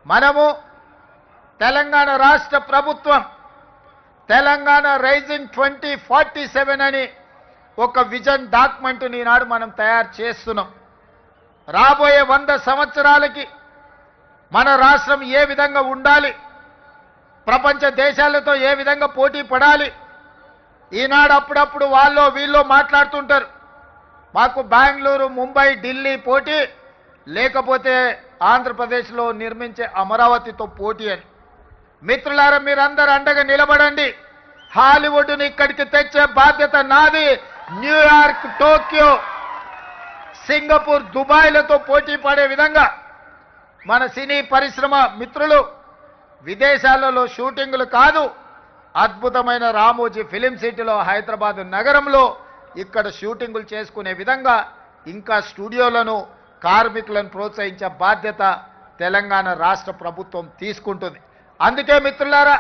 మనము తెలంగాణ రాష్ట్ర ప్రభుత్వం తెలంగాణ రైజింగ్ 2047 అని ఒక విజన్ డాక్యుమెంట్ ఈనాడు మనం తయారు చేస్తున్నాం. రాబోయే 100 సంవత్సరాలకి మన రాష్ట్రం ఏ విధంగా ఉండాలి, ప్రపంచ దేశాలతో ఏ విధంగా పోటీ పడాలి. ఈనాడు అప్పుడప్పుడు వాళ్ళు వీళ్ళు మాట్లాడుతుంటారు, మాకు బెంగళూరు, ముంబై, ఢిల్లీ పోటీ, లేకపోతే ఆంధ్రప్రదేశ్లో నిర్మించే అమరావతితో పోటీ అని. మిత్రులారా, మీరందరూ అండగా నిలబడండి. హాలీవుడ్ని ఇక్కడికి తెచ్చే బాధ్యత నాది. న్యూయార్క్, టోక్యో, సింగపూర్, దుబాయ్లతో పోటీ పడే విధంగా మన సినీ పరిశ్రమ మిత్రులు విదేశాలలో షూటింగులు కాదు, అద్భుతమైన రామోజీ ఫిలిం సిటీలో హైదరాబాద్ నగరంలో ఇక్కడ షూటింగులు చేసుకునే విధంగా ఇంకా స్టూడియోలను, కార్మికులను ప్రోత్సహించే బాధ్యత తెలంగాణ రాష్ట్ర ప్రభుత్వం తీసుకుంటుంది. అందుకే మిత్రులారా,